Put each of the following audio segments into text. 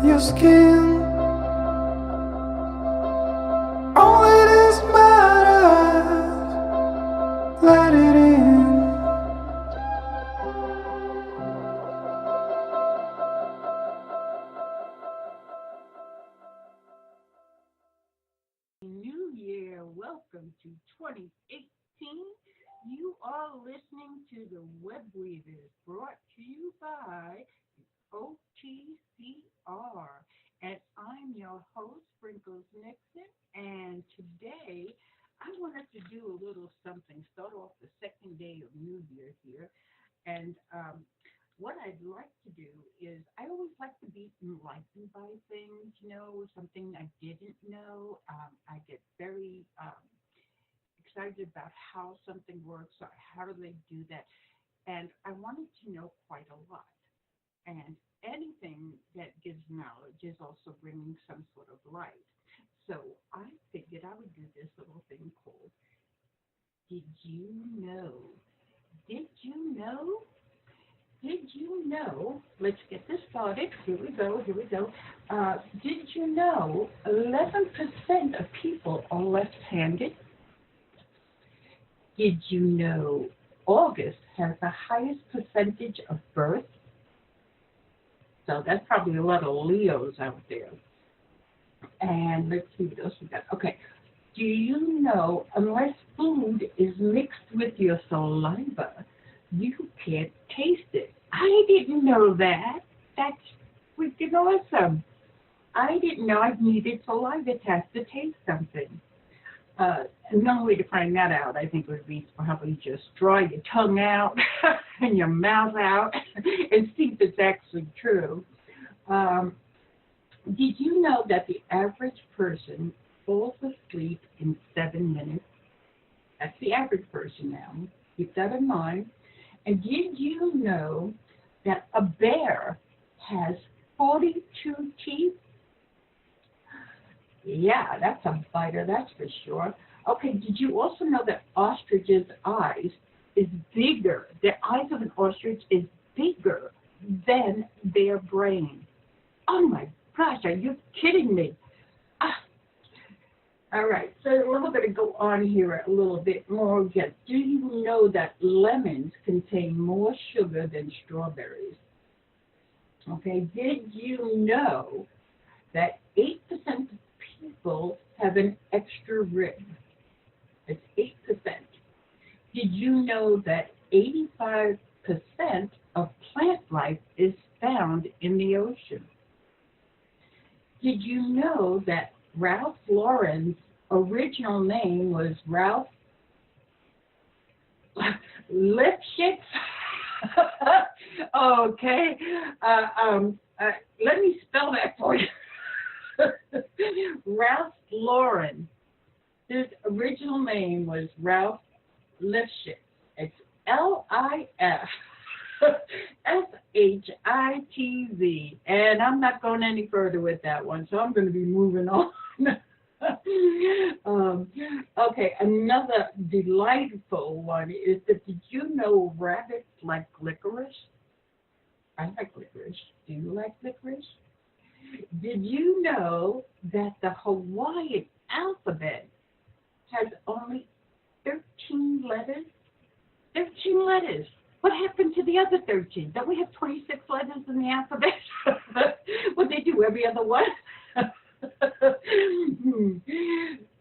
your skin. Only this matters, let it in. New Year, welcome to 2018. You are listening to the Web Weavers, brought to you by OTCR. And I'm your host, Sprinkles Nixon. And today I wanted to do a little something, start off the second day of New Year here. And what I'd like to do is I always like to be enlightened by things, something I didn't know. I get very excited about how something works, or how do they do that. And I wanted to know quite a lot. And anything that gives knowledge is also bringing some sort of light. So I figured I would do this little thing called Did You Know? Did you know? Did you know? Let's get this started. Here we go. Did you know 11% of people are left-handed? Did you know August has the highest percentage of births? So that's probably a lot of Leos out there. And let's see what else we got. Okay. Do you know unless food is mixed with your saliva, you can't taste it? I didn't know that. That's freaking awesome. I didn't know I needed saliva test to taste something. Another way to find that out, I think, would be probably just draw your tongue out and your mouth out and see if it's actually true. Did you know that the average person falls asleep in 7 minutes? That's the average person now. Keep that in mind. And did you know that a bear has 42 teeth? Yeah, that's a biter, that's for sure. Okay, did you also know that ostrich's eyes is bigger? The eyes of an ostrich is bigger than their brain. Oh my gosh, are you kidding me? All right, so we're going to go on here a little bit more. Again, do you know that lemons contain more sugar than strawberries? Okay, did you know that 8% of people have an extra rib? It's 8%. Did you know that 85% of plant life is found in the ocean? Did you know that Ralph Lauren's original name was Ralph Lipschitz? Okay. Let me spell that for you. Ralph Lauren. His original name was Ralph Lipschitz. It's Lifshitz. And I'm not going any further with that one, so I'm going to be moving on. Okay, another delightful one is that did you know rabbits like licorice? I like licorice. Do you like licorice? Did you know that the Hawaiian alphabet has only 13 letters? 13 letters. What happened to the other 13? Don't we have 26 letters in the alphabet? What they do, every other one?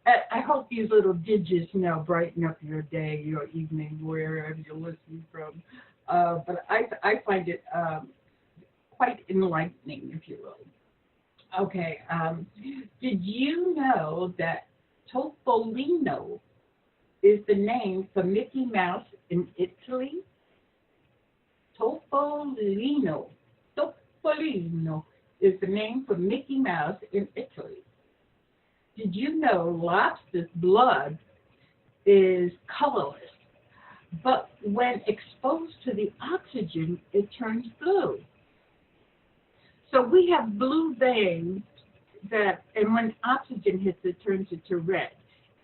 I hope these little digits brighten up your day, your evening, wherever you're listening from. But I find it quite enlightening, if you will. Okay, did you know that Topolino is the name for Mickey Mouse in Italy? Topolino is the name for Mickey Mouse in Italy. Did you know lobster's blood is colorless, but when exposed to the oxygen, it turns blue? So we have blue veins and when oxygen hits it, turns it to red.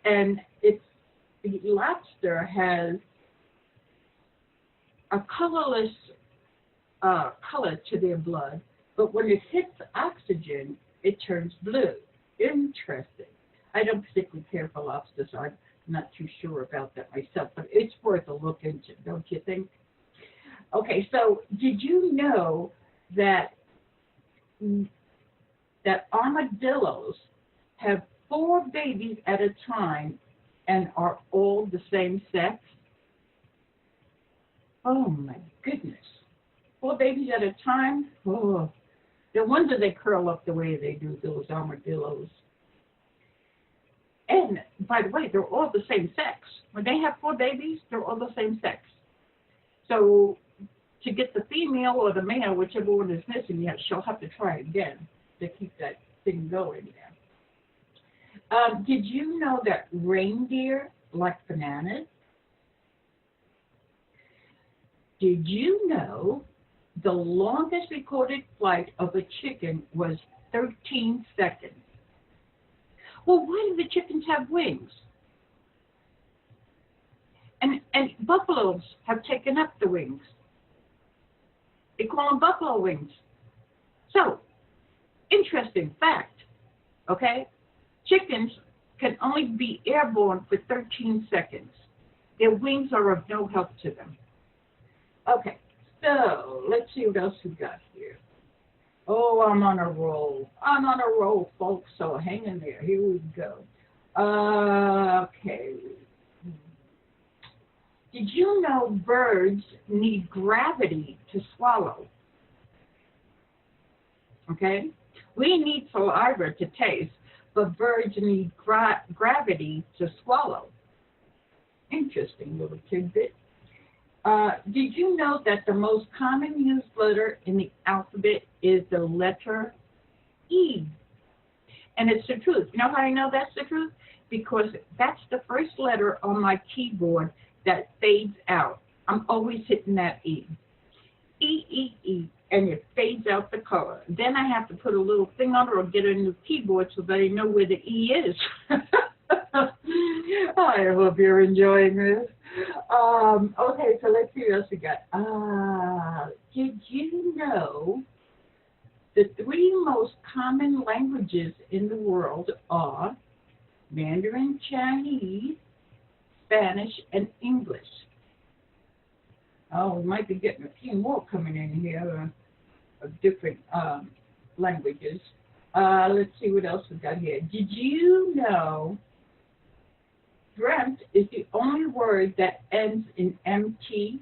And the lobster has a colorless color to their blood, but when it hits oxygen, it turns blue. Interesting. I don't particularly care for lobsters, so I'm not too sure about that myself, but it's worth a look into, don't you think? Okay, so did you know that armadillos have 4 babies at a time and are all the same sex? Oh my goodness. 4 babies at a time? Oh, no wonder they curl up the way they do, those armadillos. And by the way, they're all the same sex. When they have 4 babies, they're all the same sex. So to get the female or the male, whichever one is missing, yeah, she'll have to try again to keep that thing going there. Did you know that reindeer like bananas? Did you know the longest recorded flight of a chicken was 13 seconds? Well, why do the chickens have wings? And buffaloes have taken up the wings. They call them buffalo wings. So, interesting fact, okay? Chickens can only be airborne for 13 seconds. Their wings are of no help to them. Okay, so let's see what else we got here. Oh, I'm on a roll. I'm on a roll, folks, so hang in there. Here we go. Okay. Did you know birds need gravity to swallow? Okay? We need saliva to taste, but birds need gravity to swallow. Interesting little tidbit. Did you know that the most common used letter in the alphabet is the letter E? And it's the truth. You know how I know that's the truth? Because that's the first letter on my keyboard that fades out. I'm always hitting that E. E, E, E, and it fades out the color. Then I have to put a little thing on it or get a new keyboard so that I know where the E is. I hope you're enjoying this. Okay, so let's see what else we got. Did you know the 3 most common languages in the world are Mandarin Chinese, Spanish, and English? Oh, we might be getting a few more coming in here of different languages. Let's see what else we got here. Did you know dreamt is the only word that ends in MT?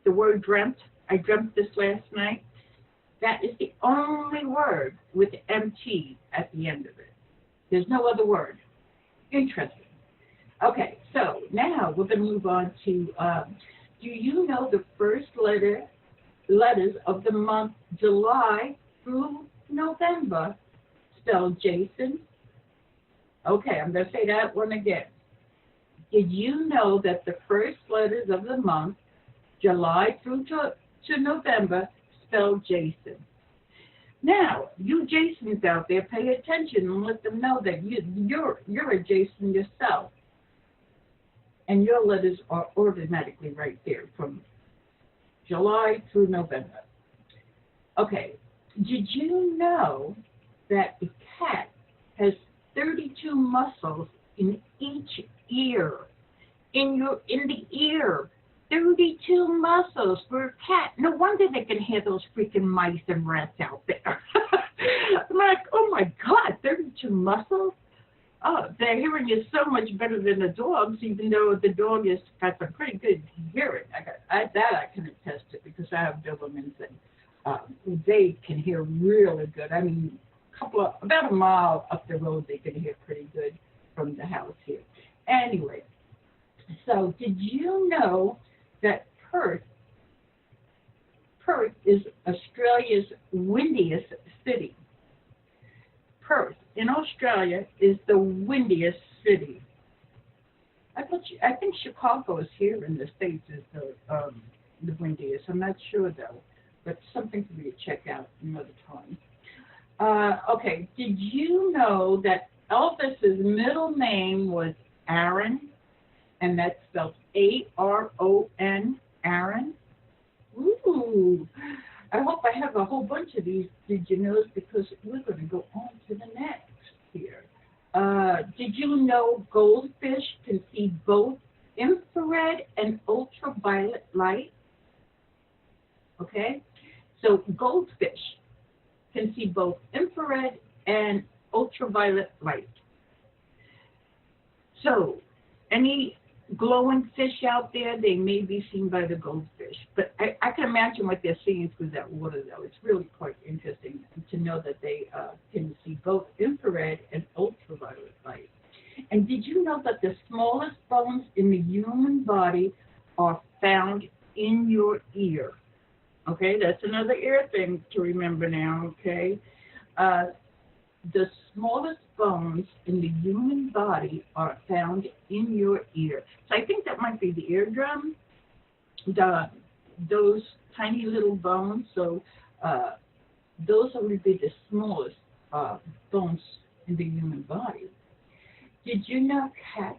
The word dreamt, I dreamt this last night. That is the only word with MT at the end of it. There's no other word. Interesting. Okay, so now we're going to move on to, do you know the first letters of the month July through November spell Jason? Okay, I'm going to say that one again. Did you know that the first letters of the month, July through to November, spell Jason? Now, you Jasons out there, pay attention and let them know that you're a Jason yourself. And your letters are automatically right there from July through November. Okay, did you know that a cat has 32 muscles in each ear? In the ear, 32 muscles for a cat. No wonder they can hear those freaking mice and rats out there. I'm like, oh my God, 32 muscles? Oh, their hearing is so much better than the dog's, even though the dog has got some pretty good hearing. I can attest to because I have Dobermans and they can hear really good. I mean, about a mile up the road, they can hear pretty good from the house here. Anyway, so did you know that Perth is Australia's windiest city? Perth in Australia is the windiest city. I think Chicago is here in the States is the windiest. I'm not sure though, but something for me to check out another time. Okay, did you know that Elvis's middle name was Aaron, and that's spelled A-R-O-N, Aaron? Ooh. I hope I have a whole bunch of these did you knows because we're going to go on to the next here. Did you know goldfish can see both infrared and ultraviolet light? Okay, so goldfish can see both infrared and ultraviolet light. So, any glowing fish out there, they may be seen by the goldfish. But I can imagine what they're seeing through that water, though. It's really quite interesting to know that they can see both infrared and ultraviolet light. And did you know that the smallest bones in the human body are found in your ear? Okay, that's another ear thing to remember now, okay? The smallest bones in the human body are found in your ear. So I think that might be the eardrum, those tiny little bones. So those would be the smallest bones in the human body. Did you know cats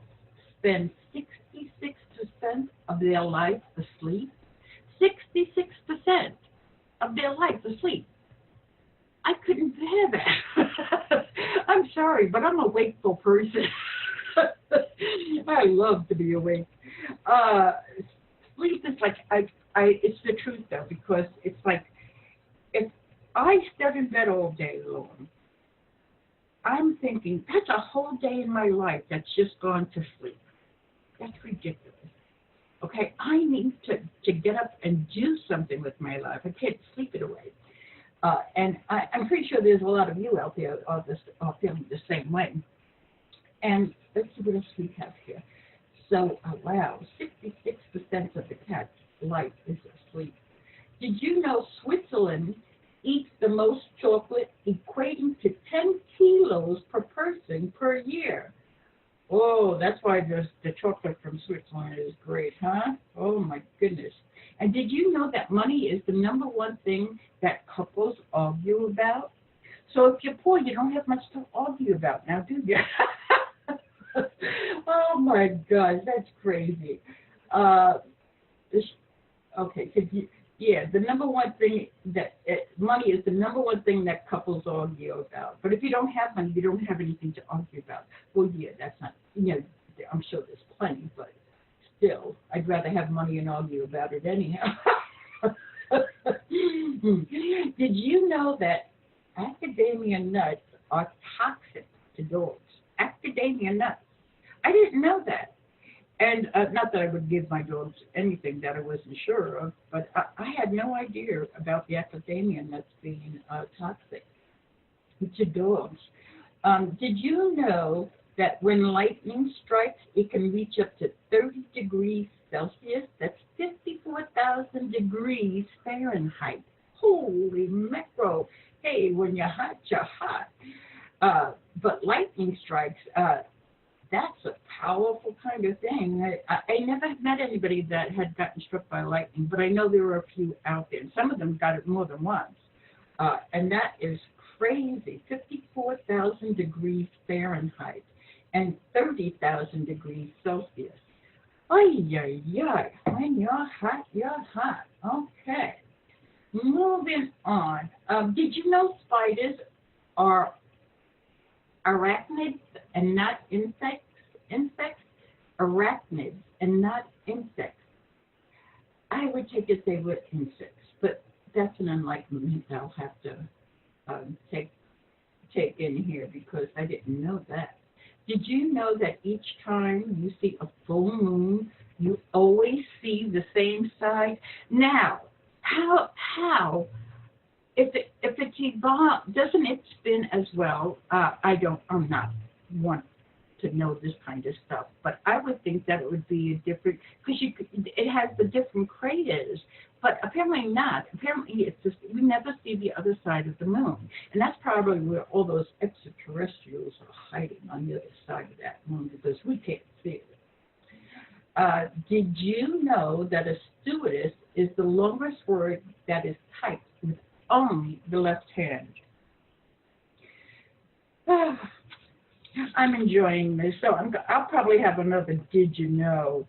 spend 66% of their life asleep? 66% of their life asleep. I couldn't bear that. I'm sorry, but I'm a wakeful person. I love to be awake. Sleep is like, it's the truth though, because it's like, if I stay in bed all day long, I'm thinking, that's a whole day in my life that's just gone to sleep. That's ridiculous. Okay, I need to get up and do something with my life. I can't sleep it away. And I'm pretty sure there's a lot of you out there are feeling the same way. And let's see what else we have here. So, wow, 66% of the cat's life is asleep. Did you know Switzerland eats the most chocolate, equating to 10 kilos per person per year? Oh, that's why the chocolate from Switzerland is great, huh? Oh, my goodness. And did you know that money is the number one thing that couples argue about? So if you're poor, you don't have much to argue about now, do you? Oh, my gosh, that's crazy. Okay, yeah, the number one thing that money is the number one thing that couples argue about. But if you don't have money, you don't have anything to argue about. Well, yeah, that's not, I'm sure there's plenty, but still, I'd rather have money and argue about it anyhow. Did you know that macadamia nuts are toxic to dogs? Macadamia nuts. I didn't know that. And not that I would give my dogs anything that I wasn't sure of, but I had no idea about the macadamia nuts being toxic to dogs. Did you know that when lightning strikes, it can reach up to 30 degrees Celsius? That's 54,000 degrees Fahrenheit. Holy mackerel. Hey, when you're hot, you're hot. But lightning strikes, that's a powerful kind of thing. I never met anybody that had gotten struck by lightning, but I know there were a few out there. And some of them got it more than once. And that is crazy. 54,000 degrees Fahrenheit and 30,000 degrees Celsius. Ay, ay, ay. When you're hot, you're hot. Okay. Moving on. Did you know spiders are arachnids and not insects? Insects, arachnids and not insects. I would take it they were insects, but that's an enlightenment I'll have to take in here because I didn't know that. Did you know that each time you see a full moon, you always see the same side? Now, how? If it's evolved, doesn't it spin as well? I'm not one to know this kind of stuff, but I would think that it would be a different, because it has the different craters, but apparently not. Apparently it's just, we never see the other side of the moon, and that's probably where all those extraterrestrials are hiding, on the other side of that moon, because we can't see it. Did you know that a stewardess is the longest word that is typed with only the left hand? I'm enjoying this, so I'll probably have another Did You Know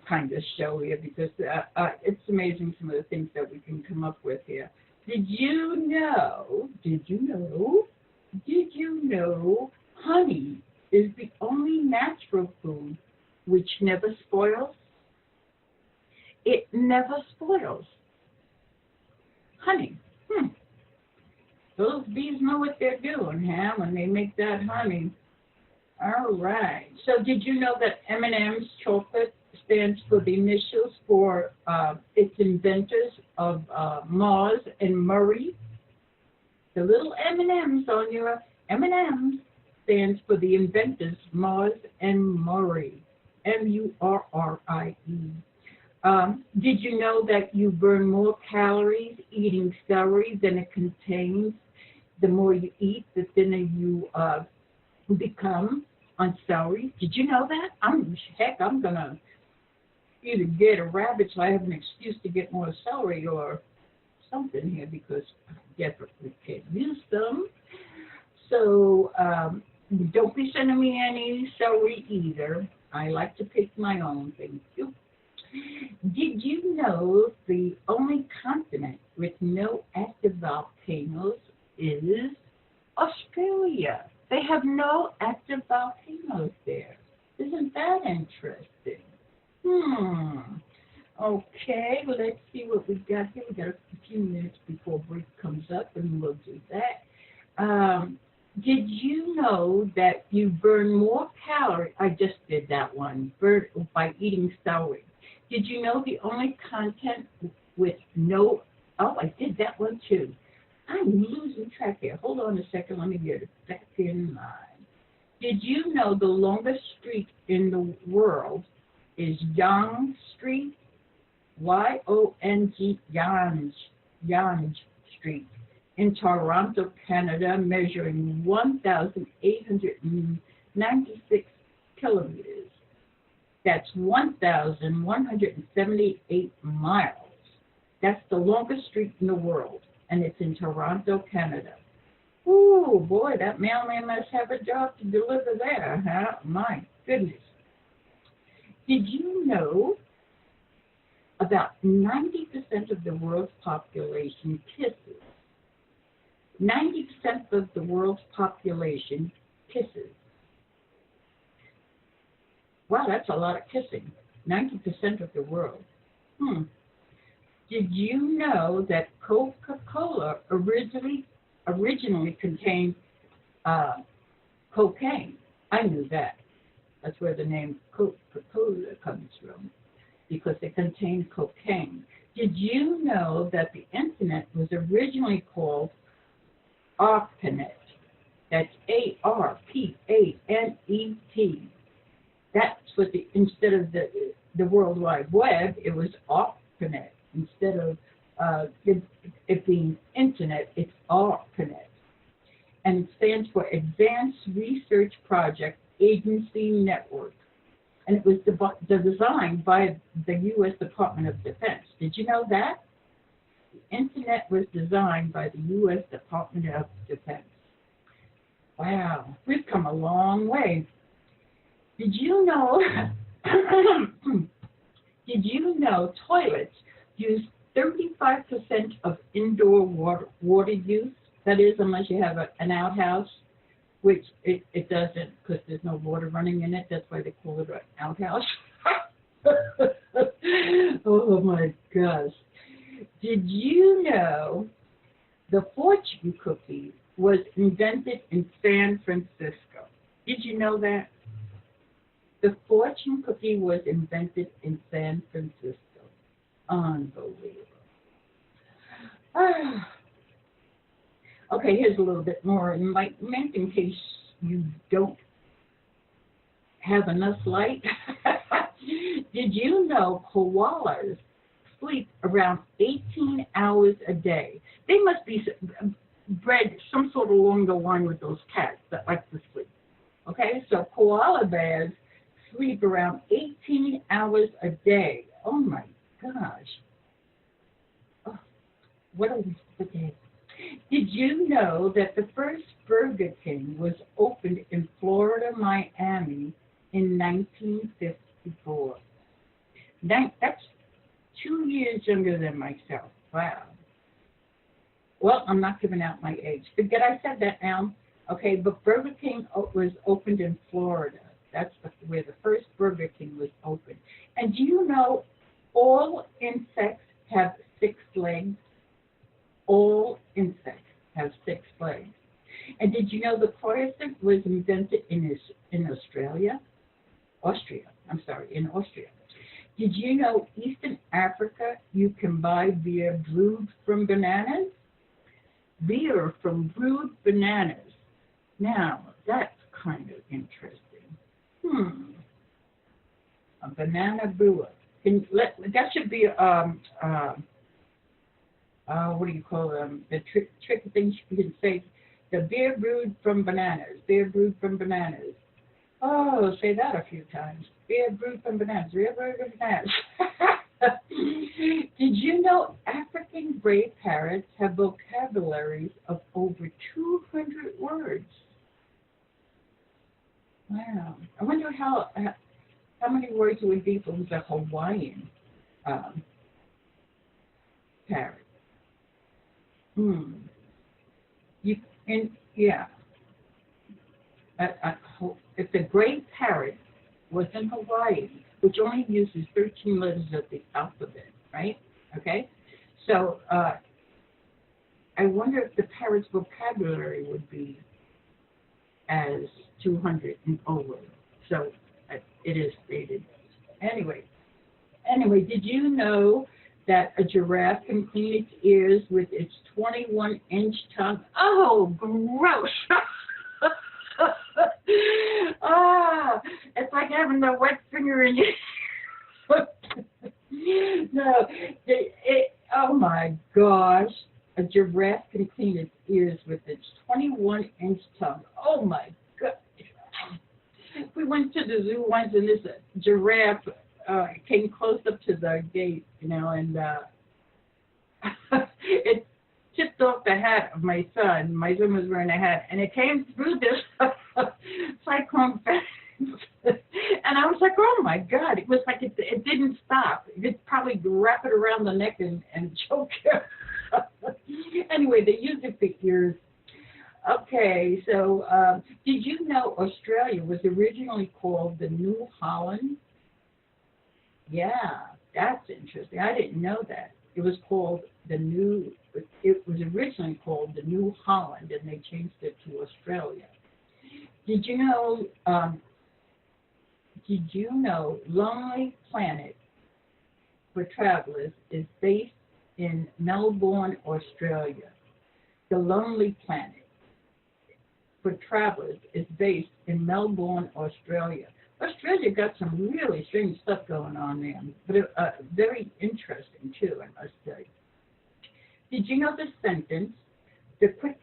kind of show here because it's amazing some of the things that we can come up with here. Did you know honey is the only natural food which never spoils? It never spoils. Honey. Hmm. Those bees know what they're doing, huh, when they make that honey. All right. So did you know that M&M's chocolate stands for the initials for its inventors of Mars and Murray? The little M&M's on your M&M's stands for the inventors Mars and Murray. Murrie. Did you know that you burn more calories eating celery than it contains? The more you eat, the thinner you become on celery. Did you know that? I'm gonna either get a rabbit so I have an excuse to get more celery or something here because I definitely can use them. So don't be sending me any celery either. I like to pick my own. Thank you. Did you know the only continent with no active volcanoes is Australia? They have no active volcanoes there. Isn't that interesting? Hmm. Okay, well, let's see what we got here. We got a few minutes before break comes up, and we'll do that. Did you know that you burn more calories? I just did that one, by eating celery. Did you know the only content with no, oh, I did that one too. I'm losing track here. Hold on a second. Let me get it back in line. Did you know the longest street in the world is Yonge Street? Y-O-N-G, Yonge Street in Toronto, Canada, measuring 1,896 kilometers. That's 1,178 miles. That's the longest street in the world, and it's in Toronto, Canada. Ooh, boy, that mailman must have a job to deliver there, huh? My goodness. Did you know about 90% of the world's population kisses? 90% of the world's population kisses. Wow, that's a lot of kissing. 90% of the world. Did you know that Coca-Cola originally contained cocaine? I knew that. That's where the name Coca-Cola comes from, because it contained cocaine. Did you know that the internet was originally called ARPANET? That's ARPANET. That's what instead of the World Wide Web, it was ARPANET. Instead of it being internet, it's ARPANET. And it stands for Advanced Research Project Agency Network. And it was designed by the U.S. Department of Defense. Did you know that? The internet was designed by the U.S. Department of Defense. Wow, we've come a long way. Did you know? Did you know toilets use 35% of indoor water use? That is, unless you have an outhouse, which it doesn't, because there's no water running in it. That's why they call it an outhouse. Oh my gosh. Did you know the fortune cookie was invented in San Francisco? Did you know that? The fortune cookie was invented in San Francisco. Unbelievable. Okay, here's a little bit more enlightenment in case you don't have enough light. Did you know koalas sleep around 18 hours a day? They must be bred some sort of along the line with those cats that like to sleep. Okay, so koala bears sleep around 18 hours a day. Oh my gosh. Oh, what a waste of a day. Did you know that the first Burger King was opened in Florida, Miami in 1954? That's 2 years younger than myself. Wow. Well, I'm not giving out my age. Forget I said that now. Okay, but Burger King was opened in Florida. That's where the first Burger King was opened. And do you know all insects have 6 legs? All insects have 6 legs. And did you know the croissant was invented in Australia? Austria. I'm sorry, in Austria. Did you know Eastern Africa you can buy beer brewed from bananas? Beer from brewed bananas. Now, that's kind of interesting. A banana brewer. That should be what do you call them? The trick thing you can say. The beer brewed from bananas. Beer brewed from bananas. Oh, say that a few times. Beer brewed from bananas. Beer brewed from bananas. Did you know African gray parrots have vocabularies of over 200 words? Wow. I wonder how many words it would be from the Hawaiian parrot. Yeah. If the gray parrot was in Hawaii, which only uses 13 letters of the alphabet, right? Okay? So I wonder if the parrot's vocabulary would be as 200 and over. So it is stated. Anyway, did you know that a giraffe can clean its ears with its 21-inch tongue? Oh, gross! It's like having a wet finger in your No, oh my gosh. A giraffe can clean its ears with its 21-inch tongue. Oh my God. We went to the zoo once and this giraffe came close up to the gate, and it tipped off the hat of my son. My son was wearing a hat, and it came through this cyclone fence. And I was like, oh my God. It was like it didn't stop. It could probably wrap it around the neck and choke him. Anyway, they use it for ears. Okay, so did you know Australia was originally called the New Holland? Yeah, that's interesting. I didn't know that. It was originally called the New Holland, and they changed it to Australia. Did you know Lonely Planet for Travelers is based in Melbourne, Australia? The Lonely Planet for Travelers is based in Melbourne, Australia. Australia got some really strange stuff going on there, but very interesting too, I must say. Did you know the sentence, the quick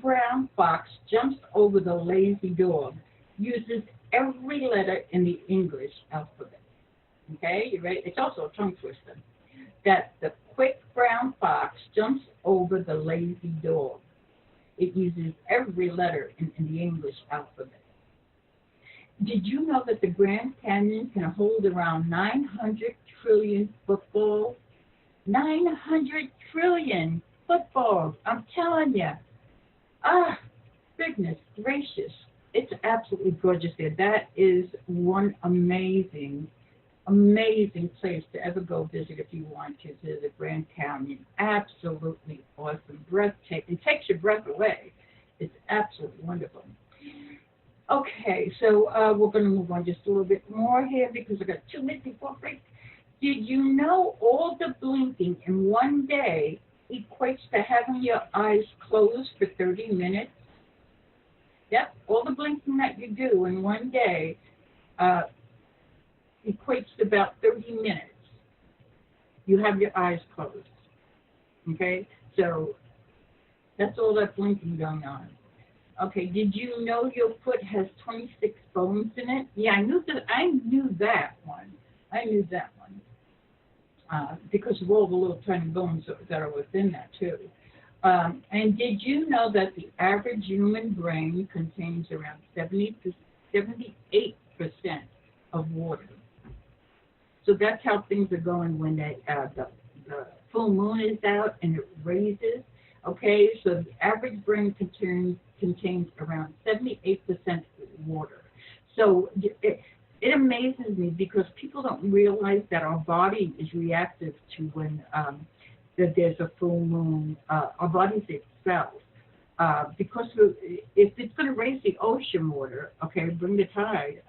brown fox jumps over the lazy dog, uses every letter in the English alphabet? Okay, you ready? It's also a tongue twister. That the quick brown fox jumps over the lazy dog. It uses every letter in the English alphabet. Did you know that the Grand Canyon can hold around 900 trillion footballs? 900 trillion footballs, I'm telling you. Goodness gracious. It's absolutely gorgeous there. That is one amazing place to ever go visit if you want to the Grand Canyon. Absolutely awesome, breathtaking. It takes your breath away. It's absolutely wonderful. Okay, so we're going to move on just a little bit more here because I've got 2 minutes before break. Did you know all the blinking in one day equates to having your eyes closed for 30 minutes? Yep, all the blinking that you do in one day equates to about 30 minutes. You have your eyes closed. Okay, so that's all that blinking going on. Okay, did you know your foot has 26 bones in it? Yeah, I knew that one. Because of all the little tiny bones that are within that too. And did you know that the average human brain contains around 78% of water? So that's how things are going when the full moon is out and it raises. Okay, so the average brain contains around 78% water. So it amazes me because people don't realize that our body is reactive to when that there's a full moon. Our bodies itself, because if it's going to raise the ocean water, okay, bring the tide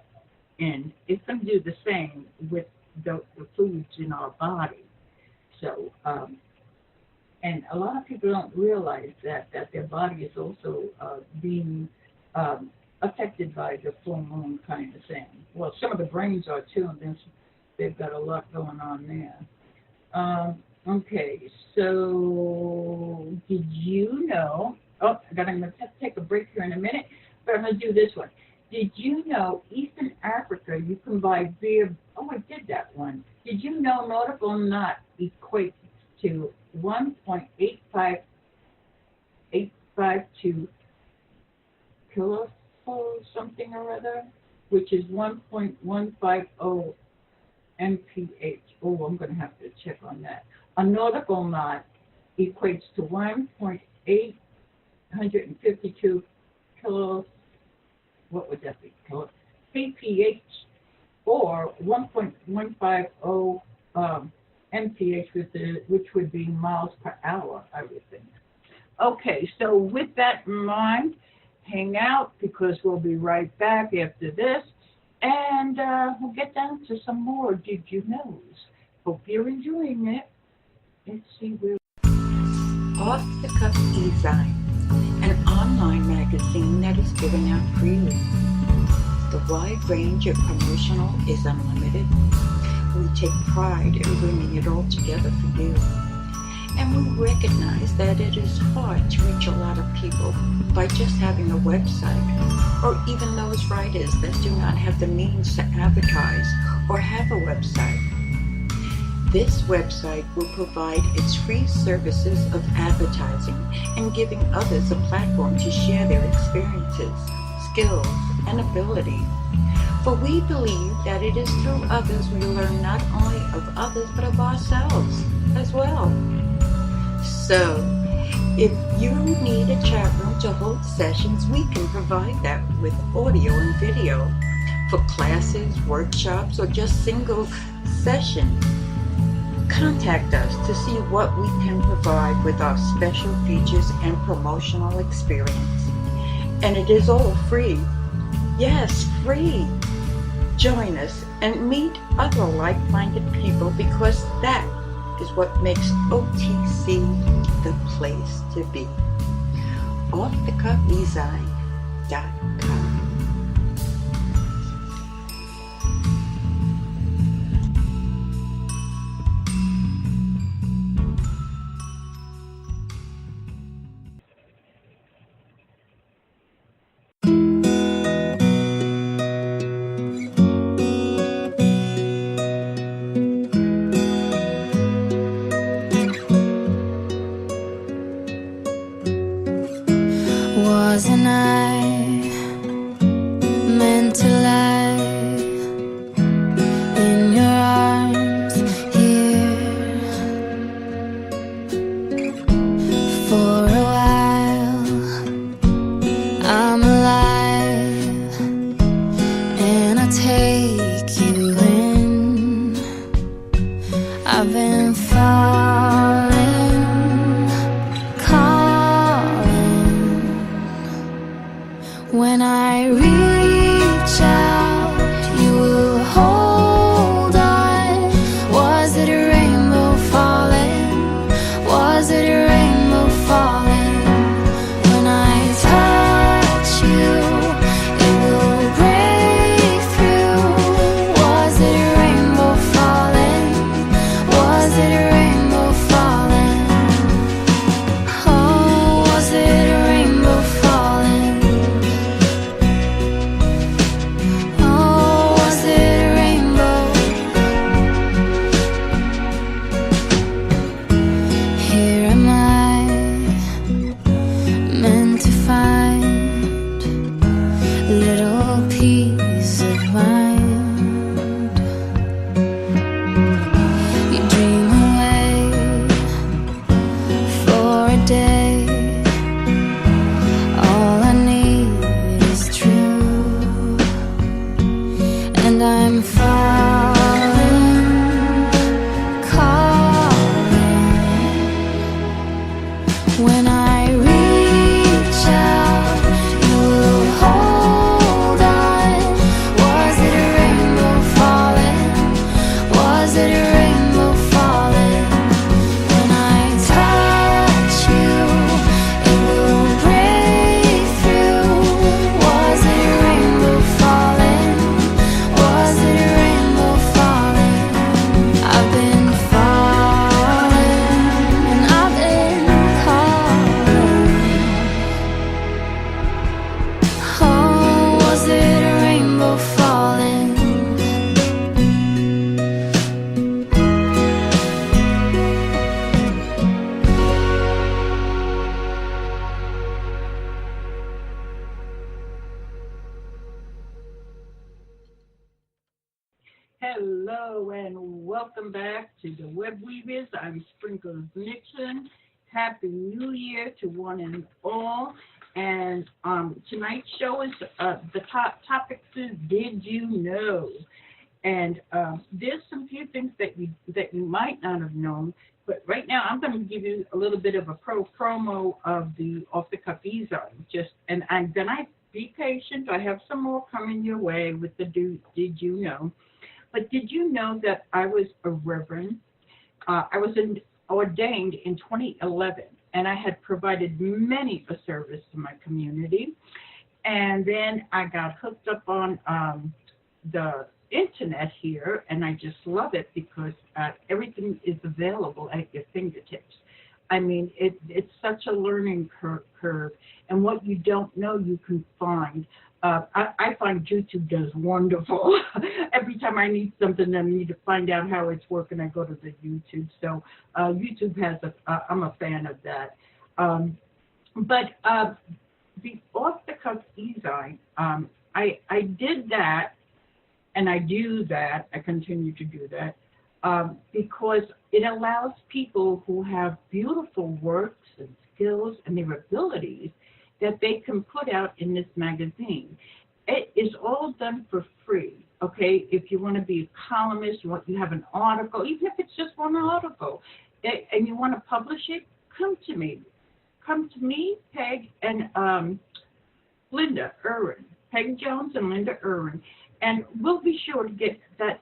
in, it's going to do the same with the foods in our body. So, and a lot of people don't realize that their body is also being affected by the full moon kind of thing. Well, some of the brains are too, and then they've got a lot going on there. Okay, so did you know? Oh, I'm going to take a break here in a minute, but I'm going to do this one. Did you know Eastern Africa, you can buy beer? Oh, I did that one. Did you know nautical knot equates to 1.852 kilos something or other, which is 1.150 mph. Oh, I'm going to have to check on that. A nautical knot equates to 1.852 kilos. What would that be? kph, or 1.150 mph, which would be miles per hour, I would think. Okay, so with that in mind, hang out because we'll be right back after this, and we'll get down to some more Did You Knows. Hope you're enjoying it. Let's see where. Off the Cuff Design, an online magazine that is given out freely. The wide range of promotional is unlimited. We take pride in bringing it all together for you. And we recognize that it is hard to reach a lot of people by just having a website, or even those writers that do not have the means to advertise or have a website. This website will provide its free services of advertising and giving others a platform to share their experiences, skills, and ability. For we believe that it is through others we learn not only of others but of ourselves as well. So, if you need a chat room to hold sessions, we can provide that with audio and video for classes, workshops, or just single sessions. Contact us to see what we can provide with our special features and promotional experience. And it is all free. Yes, free. Join us and meet other like-minded people, because that is what makes OTC the place to be. offthecuffe-zinecom. Wasn't I meant to lie in your arms here for a while? I'm alive and I take you in. I've been falling, calling. When I reach out, you will hold on. Was it a rainbow falling? Was it a rainbow falling? When I touch you, it will break through. Was it a rainbow falling? Was it a rainbow falling? Oh, was it a rainbow falling? Hello and welcome back to the Web Weavers. I'm Sprinkles Nixon. Happy New Year to one and all. And tonight's show is the topic is Did You Know? And there's some few things that you might not have known. But right now, I'm going to give you a little bit of a promo of the Off the Cuff e-zine. And then I be patient. I have some more coming your way with the Did You Know? But did you know that I was a reverend? I was ordained in 2011, and I had provided many a service to my community. And then I got hooked up on the internet here, and I just love it because everything is available at your fingertips. I mean, it's such a learning curve, and what you don't know, you can find. I find YouTube does wonderful. Every time I need something, I need to find out how it's working, I go to the YouTube. So YouTube I'm a fan of that. But the off-the-cuff e-zine, I did that, and I do that. I continue to do that because it allows people who have beautiful works and skills and their abilities that they can put out in this magazine. It is all done for free, okay? If you want to be a columnist, you have an article, even if it's just one article, and you want to publish it, come to me. Come to me, Peg, and Linda Irwin, Peg Jones and Linda Irwin, and we'll be sure to get that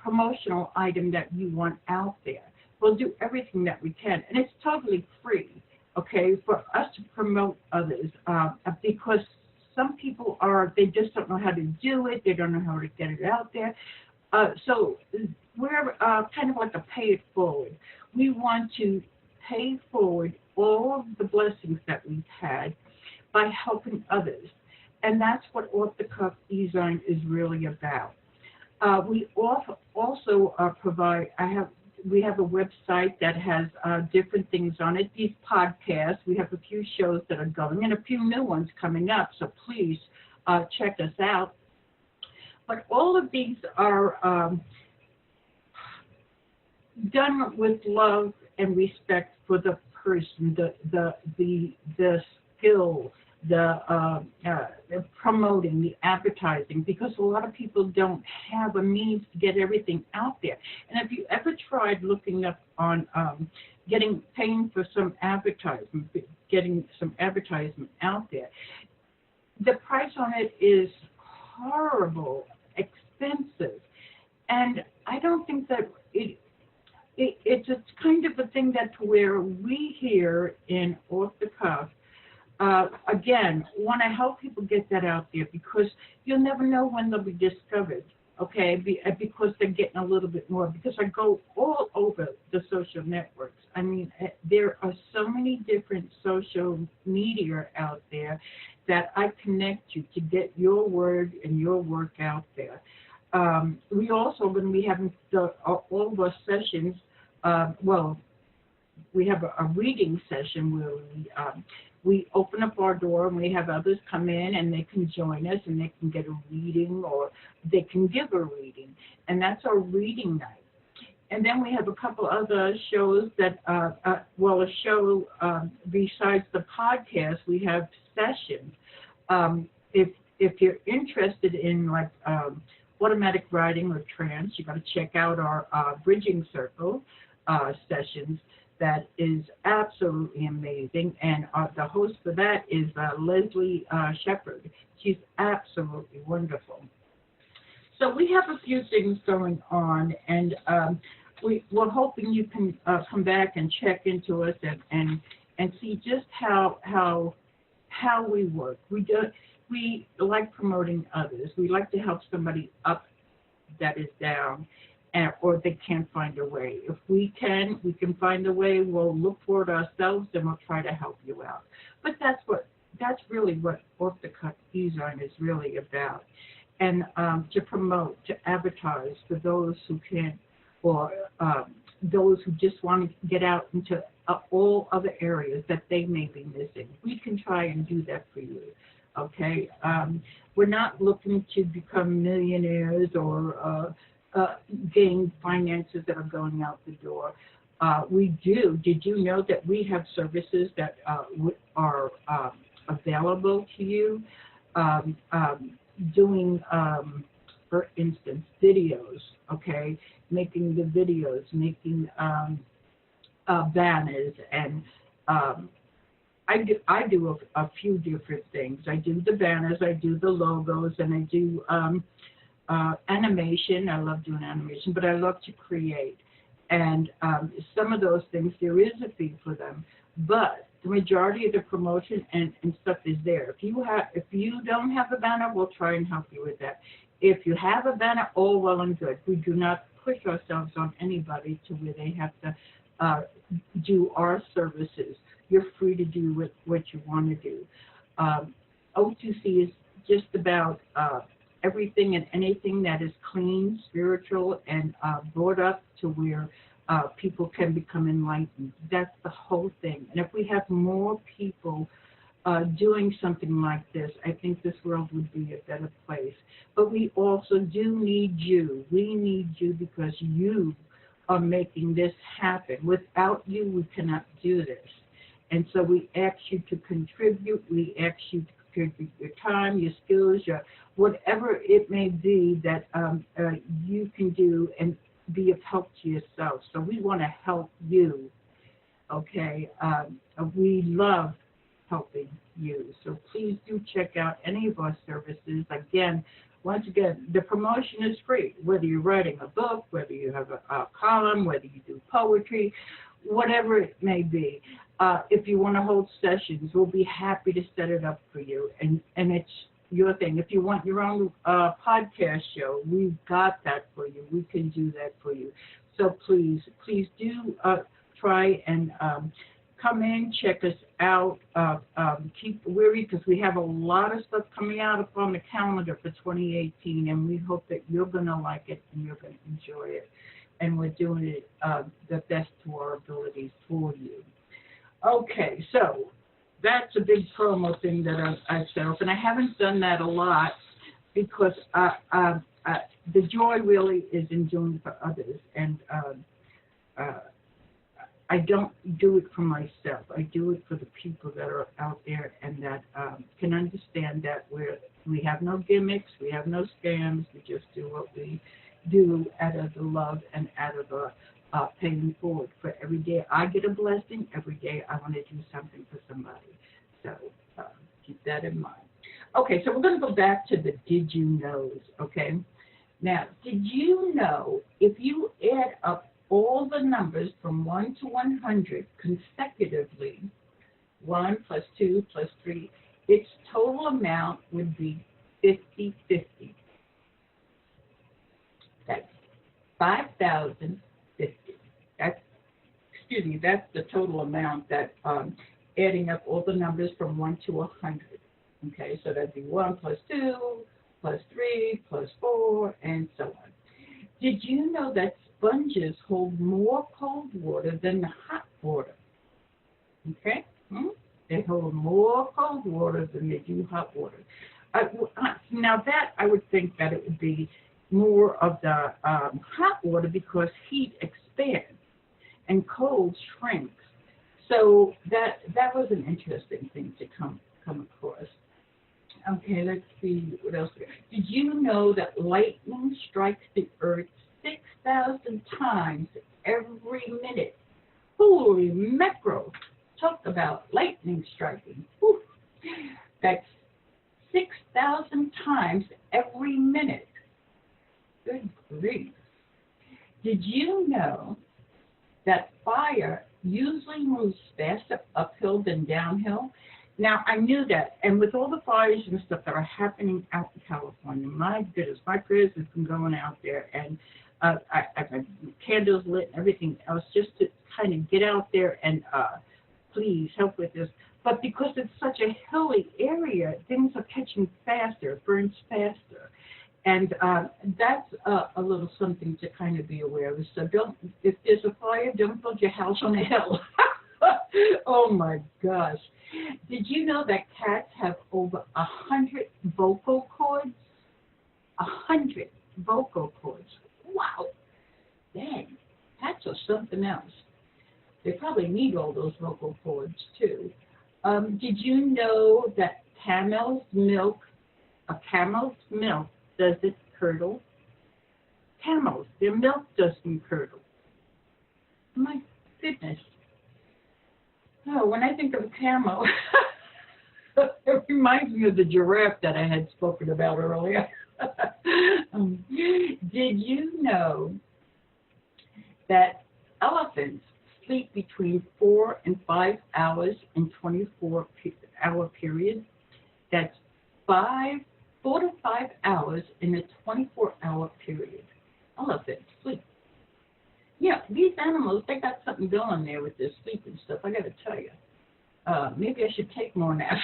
promotional item that you want out there. We'll do everything that we can, and it's totally free. Okay, for us to promote others, because some people they just don't know how to do it, they don't know how to get it out there. So we're kind of like a pay it forward. We want to pay forward all of the blessings that we've had by helping others. And that's what Off the Cuff e-zine is really about. We also provide, we have a website that has different things on it. These podcasts, we have a few shows that are going and a few new ones coming up, so please check us out. But all of these are done with love and respect for the person, the skill, the promoting, the advertising, because a lot of people don't have a means to get everything out there. And if you ever tried looking up on paying for some advertisement, getting some advertisement out there, the price on it is horrible, expensive, and I don't think that it's kind of a thing that where we here in Off the Cuff again, want to help people get that out there because you'll never know when they'll be discovered, okay, because they're getting a little bit more, because I go all over the social networks. I mean, there are so many different social media out there that I connect you to get your word and your work out there. We also, when we have all of our sessions, we have a reading session where we open up our door and we have others come in and they can join us and they can get a reading or they can give a reading. And that's our reading night. And then we have a couple other shows that, a show besides the podcast, we have sessions. If you're interested in like automatic writing or trance, you got to check out our Bridging Circle sessions. That is absolutely amazing, and the host for that is Leslie Shepard. She's absolutely wonderful. So we have a few things going on, and we're hoping you can come back and check into us and see just how we work. We like promoting others. We like to help somebody up that is down. Or they can't find a way. If we can find a way, we'll look for it ourselves and we'll try to help you out. But that's really what Off the Cuff e-zine is really about. And to promote, to advertise for those who can't, or those who just want to get out into all other areas that they may be missing. We can try and do that for you. Okay, we're not looking to become millionaires or gain finances that are going out the door. We do. Did you know that we have services that are available to you? Doing, for instance, videos. Okay, making the videos, making banners, and I do a few different things. I do the banners, I do the logos, and I do animation. I love doing animation, but I love to create. And some of those things, there is a fee for them, but the majority of the promotion and stuff is there. If you don't have a banner, we'll try and help you with that. If you have a banner, all well and good. We do not push ourselves on anybody to where they have to do our services. You're free to do what you want to do. O2C is just about everything and anything that is clean, spiritual, and brought up to where people can become enlightened. That's the whole thing. And if we have more people doing something like this, I think this world would be a better place. But we also do need you. We need you because you are making this happen. Without you, we cannot do this. And so we ask you to contribute. We ask you to contribute your time, your skills, your whatever it may be that you can do and be of help to yourself. So we want to help you, okay? We love helping you. So please do check out any of our services. Once again, the promotion is free, whether you're writing a book, whether you have a column, whether you do poetry, whatever it may be. If you want to hold sessions, we'll be happy to set it up for you, and it's your thing. If you want your own podcast show, we've got that for you. We can do that for you. So please do try and come in, check us out. Keep weary because we have a lot of stuff coming out up on the calendar for 2018, and we hope that you're going to like it and you're going to enjoy it. And we're doing it the best to our abilities for you. Okay, so that's a big promo thing that I've set up, and I haven't done that a lot because the joy really is in doing for others, and I don't do it for myself. I do it for the people that are out there and that can understand that we have no gimmicks, we have no scams, we just do what we do out of the love and out of the paying forward. For every day I get a blessing, every day I want to do something for somebody. So keep that in mind. Okay, so we're going to go back to the did you knows, okay? Now, did you know if you add up all the numbers from 1 to 100 consecutively, 1 plus 2 plus 3, its total amount would be 50-50. That's 5,050. That's the total amount that adding up all the numbers from 1 to 100. Okay, so that'd be 1 plus 2 plus 3 plus 4 and so on. Did you know that sponges hold more cold water than the hot water? Okay, they hold more cold water than they do hot water. Now that I would think that it would be more of the hot water because heat expands and cold shrinks. So that was an interesting thing to come across. Okay, let's see what else. Did you know that lightning strikes the earth 6,000 times every minute? Holy mackerel! Talk about lightning striking. Whew. That's 6,000 times every minute. Good grief. Did you know that fire usually moves faster uphill than downhill? Now, I knew that, and with all the fires and stuff that are happening out in California, my goodness, my prayers have been going out there, and I've had candles lit and everything else just to kind of get out there and please help with this. But because it's such a hilly area, things are catching faster, it burns faster. And that's a little something to kind of be aware of. So if there's a fire, don't build your house on a hill. Oh my gosh. Did you know that cats have over 100 vocal cords? 100 vocal cords. Wow. Dang. Cats are something else. They probably need all those vocal cords too. Did you know that a camel's milk doesn't curdle? Camels, their milk doesn't curdle. My goodness. Oh, when I think of a camel, it reminds me of the giraffe that I had spoken about earlier. Did you know that elephants sleep between 4 and 5 hours in 24-hour periods? That's 4 to 5 hours in a 24-hour period. Elephants sleep. Yeah, these animals, they got something going there with their sleep and stuff, I got to tell you. Maybe I should take more naps.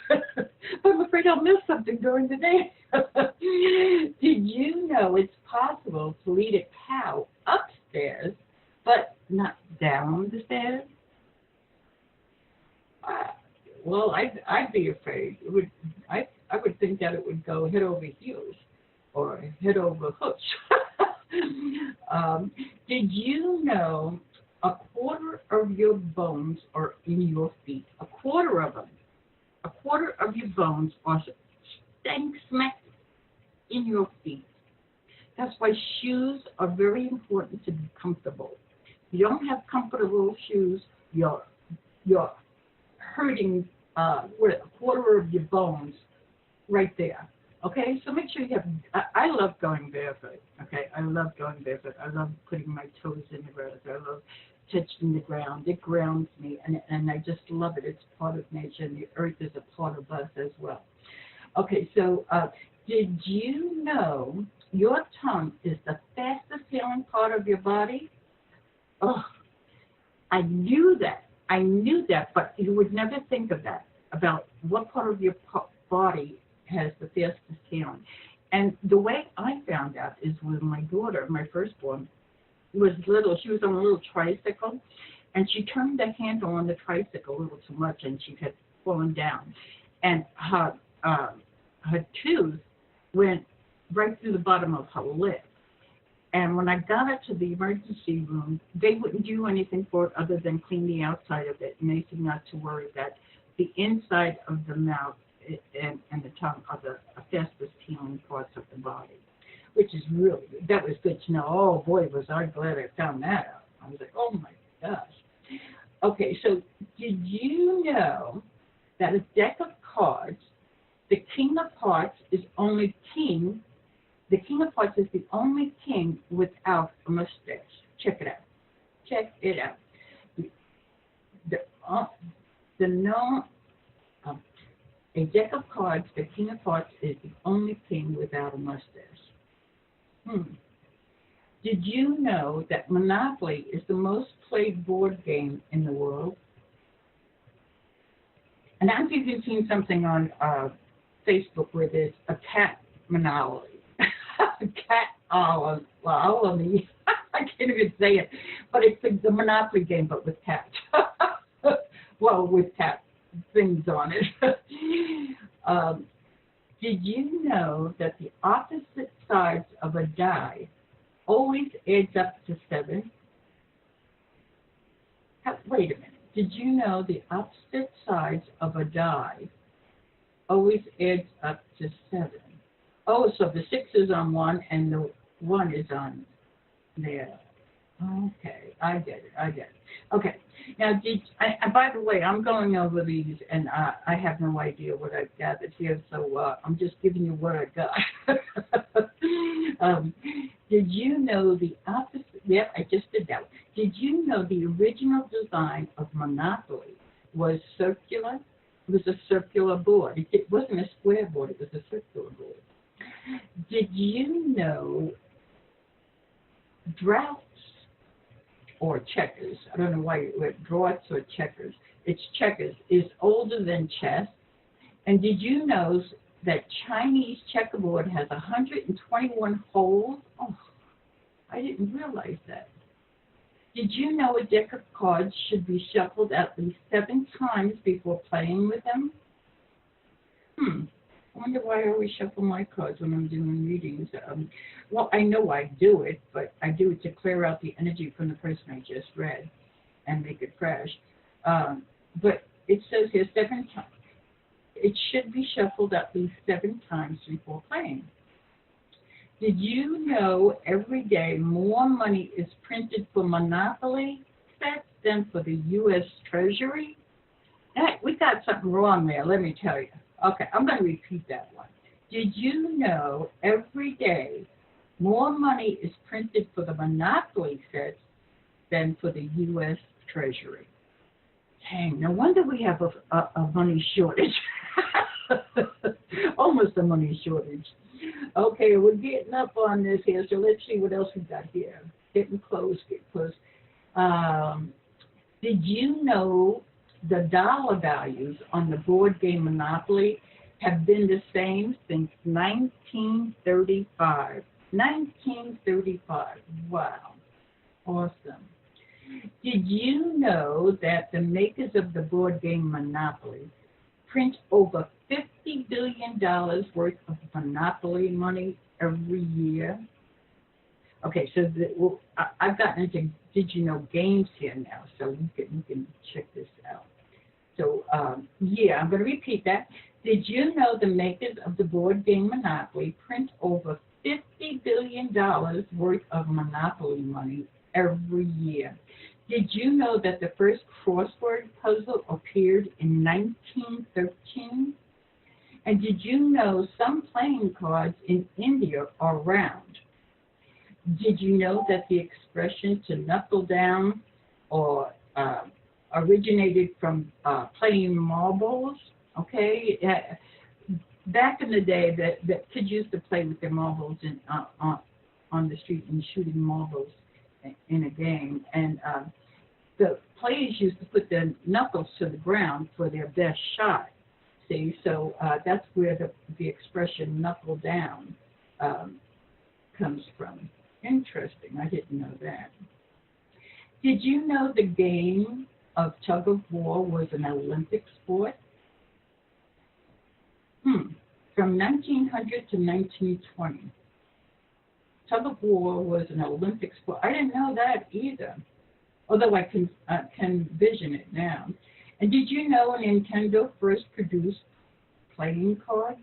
But I'm afraid I'll miss something during the day. Did you know it's possible to lead a cow upstairs, but not down the stairs? Well, I'd be afraid. I would think that it would go head over heels or head over hooks. Did you know a quarter of your bones are in your feet? A quarter of them. A quarter of your bones are smack in your feet. That's why shoes are very important to be comfortable. If you don't have comfortable shoes, you're hurting a quarter of your bones right there. Okay, so make sure you have. I love going barefoot. Okay, I love going barefoot. I love putting my toes in the earth. I love touching the ground. It grounds me, and I just love it. It's part of nature, and the earth is a part of us as well. Okay, so did you know your tongue is the fastest healing part of your body? Oh, I knew that. I knew that, but you would never think of that, about what part of your body has the fastest healing. And the way I found out is with my daughter, my firstborn, was little. She was on a little tricycle, and she turned the handle on the tricycle a little too much, and she had fallen down. And her tooth went right through the bottom of her lip. And when I got her to the emergency room, they wouldn't do anything for it other than clean the outside of it, and they said not to worry, that the inside of the mouth and the tongue are the fastest healing parts of the body, which is really good. That was good to know. Oh, boy, was I glad I found that out. I was like, oh, my gosh. Okay, so did you know that a deck of cards, the King of Hearts is only king, the King of Hearts is the only king without a mustache. Check it out. Check it out. A deck of cards, the King of Hearts is the only king without a mustache. Did you know that Monopoly is the most played board game in the world? And I think you've seen something on Facebook where there's a cat Monopoly. A cat, I can't even say it, but it's the Monopoly game, but with cats. Well, with cat things on it. Did you know that the opposite sides of a die always adds up to 7? Wait a minute. Did you know the opposite sides of a die always adds up to 7? Oh, so the 6 is on one and the 1 is on there. Okay, I get it. Okay, now, by the way, I'm going over these, and I have no idea what I've gathered here, so I'm just giving you what I got. Did you know the opposite? Yeah, I just did that. Did you know the original design of Monopoly was circular? It was a circular board. It wasn't a square board, it was a circular board. Did you know draughts or checkers, I don't know why it went draughts or checkers, it's checkers, is older than chess? And did you know that Chinese checkerboard has 121 holes? Oh, I didn't realize that. Did you know a deck of cards should be shuffled at least 7 times before playing with them? I wonder why I always shuffle my cards when I'm doing readings. Well, I know I do it, but I do it to clear out the energy from the person I just read and make it fresh. But it says here 7 times. It should be shuffled at least 7 times before playing. Did you know every day more money is printed for Monopoly sets than for the U.S. Treasury? We got something wrong there, let me tell you. Okay, I'm going to repeat that one. Did you know every day more money is printed for the Monopoly sets than for the U.S. Treasury? Dang, no wonder we have a money shortage. Almost a money shortage. Okay, we're getting up on this here, so let's see what else we got here. Getting close, getting close. Did you know the dollar values on the board game Monopoly have been the same since 1935? 1935. Wow. Awesome. Did you know that the makers of the board game Monopoly print over $50 billion worth of Monopoly money every year? Okay, so I've gotten into Did You Know games here now, so you can check this out. So, yeah, I'm going to repeat that. Did you know the makers of the board game Monopoly print over $50 billion worth of Monopoly money every year? Did you know that the first crossword puzzle appeared in 1913? And did you know some playing cards in India are round? Did you know that the expression to knuckle down or originated from playing marbles? Okay, back in the day, that kids used to play with their marbles on the street and shooting marbles in a game, and the players used to put their knuckles to the ground for their best shot. See, so that's where the expression "knuckle down" comes from. Interesting. I didn't know that. Did you know the game of tug of war was an Olympic sport? From 1900 to 1920. Tug of war was an Olympic sport. I didn't know that either, although I can vision it now. And did you know Nintendo first produced playing cards?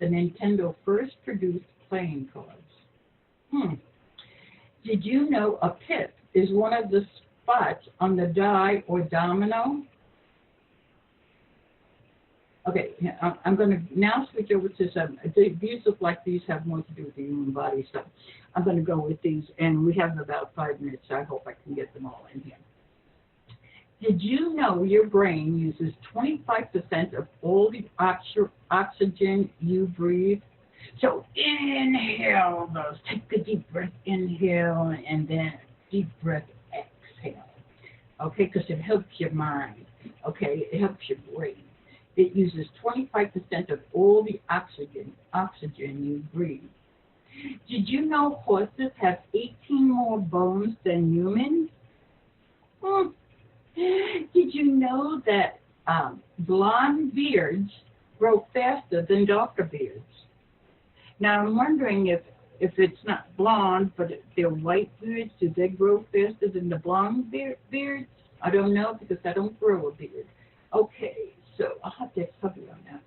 The Nintendo first produced playing cards. Did you know a pip is one of the spots on the die or domino? Okay, I'm going to now switch over to some. These look like these have more to do with the human body, so I'm going to go with these, and we have about 5 minutes, so I hope I can get them all in here. Did you know your brain uses 25% of all the oxygen you breathe? So inhale those. Take a deep breath, inhale, and then deep breath, exhale. Okay, because it helps your mind. Okay, it helps your brain. It uses 25% of all the oxygen you breathe. Did you know horses have 18 more bones than humans? Did you know that blonde beards grow faster than darker beards? Now, I'm wondering if it's not blonde, but they're white beards, do they grow faster than the blonde beards? I don't know, because I don't grow a beard. Okay, so I'll have to cover on that.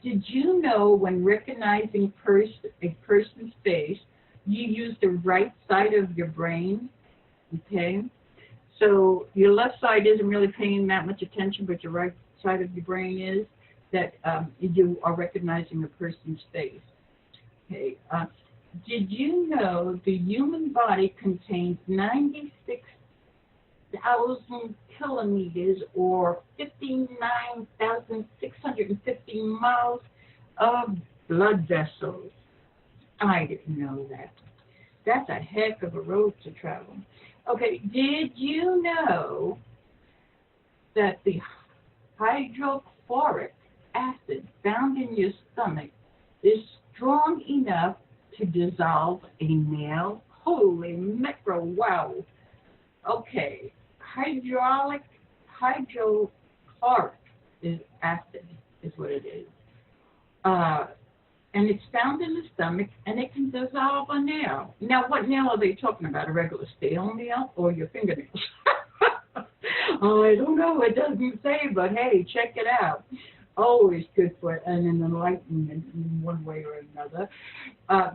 Did you know when recognizing a person's face, you use the right side of your brain? Okay, so your left side isn't really paying that much attention, but your right side of your brain is, that you are recognizing a person's face. Okay, did you know the human body contains 96,000 kilometers or 59,650 miles of blood vessels? I didn't know that. That's a heck of a road to travel. Okay, did you know that the hydrochloric acid found in your stomach is strong enough to dissolve a nail? Holy mackerel, wow. Okay, hydrochloric is acid is what it is. Uh, and it's found in the stomach, and it can dissolve a nail. Now, what nail are they talking about? A regular steel nail or your fingernails? Oh, I don't know. It doesn't say, but hey, check it out. Always good for an enlightenment in one way or another.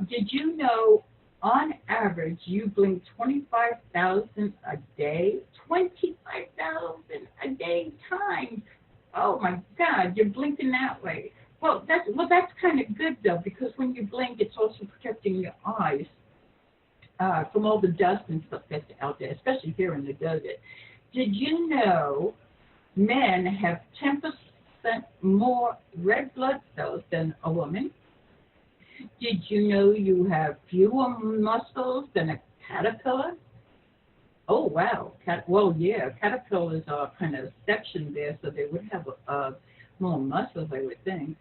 Did you know, on average, you blink 25,000 a day? 25,000 a day times. Oh my God, you're blinking that way. That's kind of good though, because when you blink, it's also protecting your eyes from all the dust and stuff that's out there, especially here in the desert. Did you know men have 10% more red blood cells than a woman? Did you know you have fewer muscles than a caterpillar? Oh, wow. Yeah, caterpillars are kind of sectioned there, so they would have more muscles, I would think.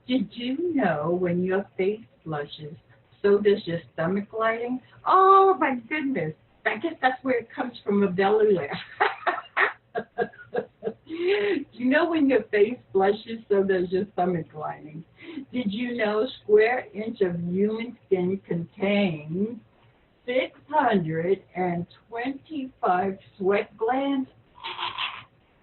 Did you know when your face flushes, so does your stomach lining? Oh, my goodness. I guess that's where it comes from, a belly laugh. Do you know when your face flushes, so does your stomach lining? Did you know square inch of human skin contains 625 sweat glands?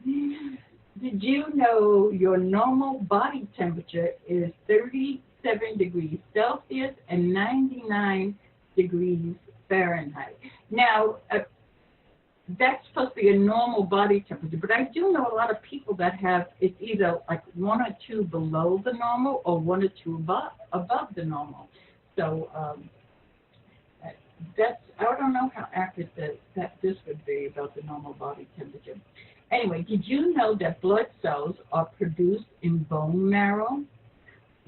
Did you know your normal body temperature is 37 degrees Celsius and 99 degrees Fahrenheit? Now, that's supposed to be a normal body temperature, but I do know a lot of people that have, it's either like 1 or 2 below the normal or 1 or 2 above the normal. So I don't know how accurate that this would be about the normal body temperature. Anyway, did you know that blood cells are produced in bone marrow?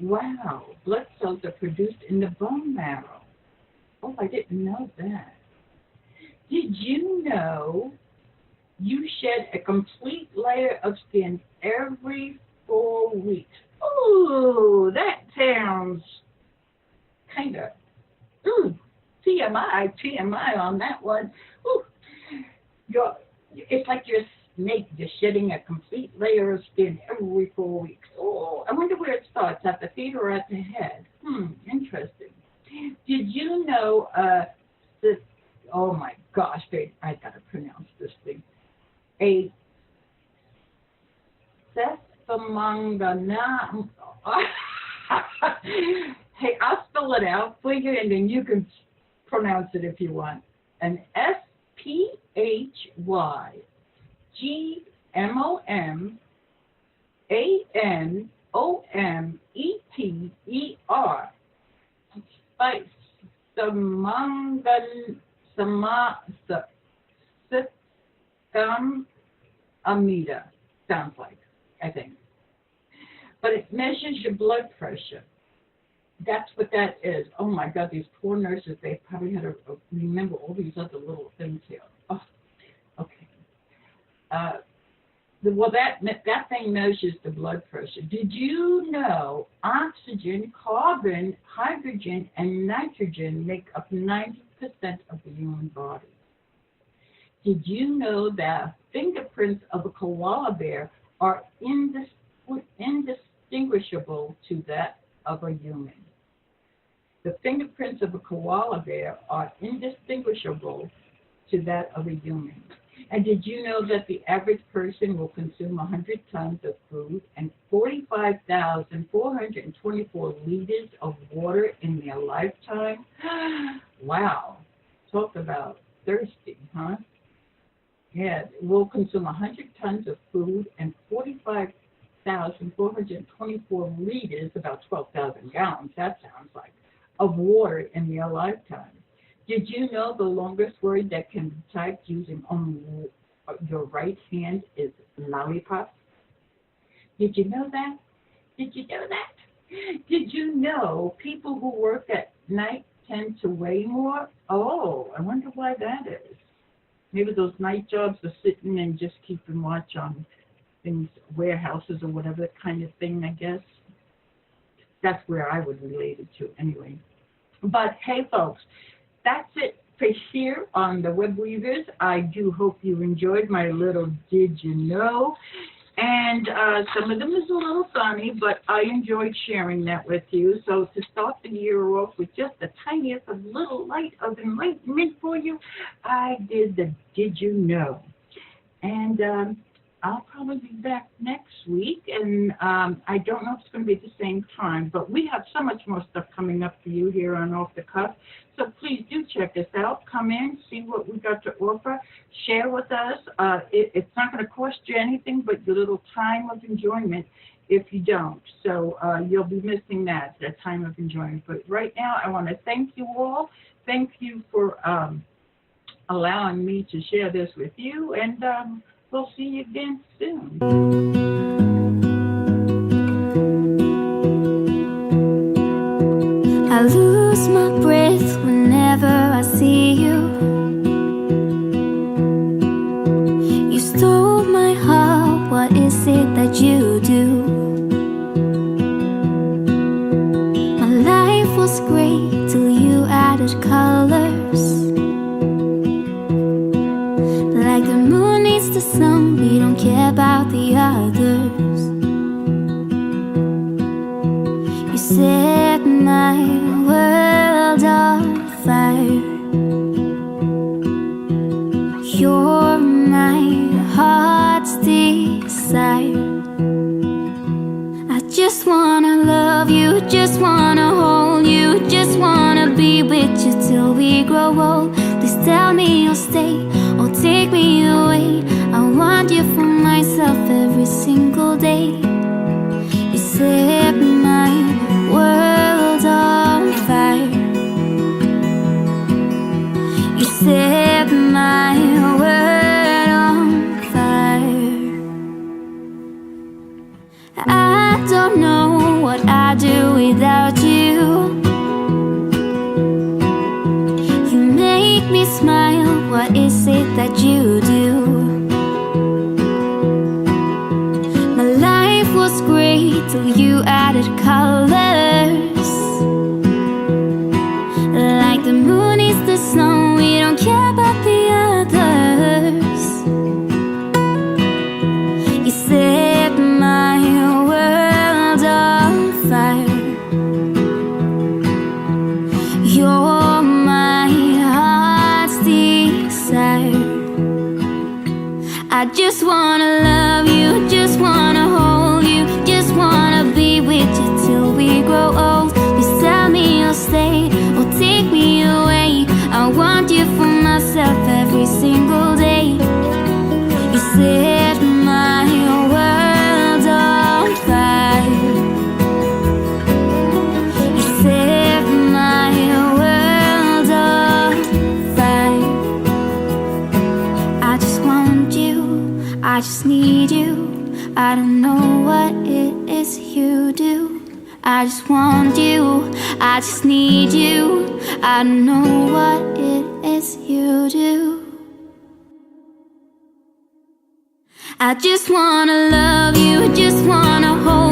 Wow, blood cells are produced in the bone marrow. Oh, I didn't know that. Did you know you shed a complete layer of skin every 4 weeks? Ooh, that sounds kind of, TMI on that one. Ooh, it's like you're a snake just shedding a complete layer of skin every 4 weeks. Oh, I wonder where it starts, at the feet or at the head. Interesting. Did you know this? Oh my gosh, babe, I gotta pronounce this thing. A sessamangana. Hey, I'll spell it out for you, and then you can pronounce it if you want. An SPHYGMOMANOMETER. Spice. System amida, sounds like, I think. But it measures your blood pressure. That's what that is. Oh my God, these poor nurses, they probably had to remember all these other little things here. Oh, okay. That thing measures the blood pressure. Did you know oxygen, carbon, hydrogen, and nitrogen make up 90% of the human body? Did you know that fingerprints of a koala bear are indistinguishable to that of a human? The fingerprints of a koala bear are indistinguishable to that of a human. And did you know that the average person will consume 100 tons of food and 45,424 liters of water in their lifetime? Wow. Talk about thirsty, huh? Yeah, we'll consume 100 tons of food and 45,424 liters, about 12,000 gallons, that sounds like, of water in their lifetime. Did you know the longest word that can be typed using only your right hand is lollipop? Did you know that? Did you know that? Did you know people who work at night tend to weigh more? Oh, I wonder why that is. Maybe those night jobs are sitting and just keeping watch on things, warehouses or whatever kind of thing, I guess. That's where I would relate it to anyway. But hey, folks, that's it here on the Web Weavers. I do hope you enjoyed my little Did You Know? And some of them is a little funny, but I enjoyed sharing that with you. So to start the year off with just the tiniest of little light of enlightenment for you, I did the Did You Know? And I'll probably be back next week, and I don't know if it's going to be at the same time, but we have so much more stuff coming up for you here on Off the Cuff. So please do check us out. Come in, see what we got to offer, share with us. It's not going to cost you anything but your little time of enjoyment if you don't. So you'll be missing that time of enjoyment. But right now, I want to thank you all. Thank you for allowing me to share this with you, and we'll see you again soon. I lose my breath whenever I see you. You stole my heart, what is it that you do? My life was great till you added colors. Like the moon needs the sun, we don't care about the others. You set my world on fire. You're my heart's desire. I just wanna love you, just wanna hold you, just wanna be with you till we grow old. Please tell me you'll stay or take me away. I want you for myself every single day. You set my world on fire. You set my world on fire. I don't know what I'd do without you. You make me smile, what is it that you do? My life was great till you added colors. Like the moon is the sun, we don't care about the others. You set my world on fire. You're my heart's desire. I just wanna love you, just wanna hold you, just wanna be with you till we grow old. Please tell me you'll stay or take me away. I want you for myself every single day. You set my world on fire. You set my world on fire. I just want you, I just need you. I don't know what it is you do. I just want you, I just need you. I don't know what it is you do. I just wanna love you, just wanna hold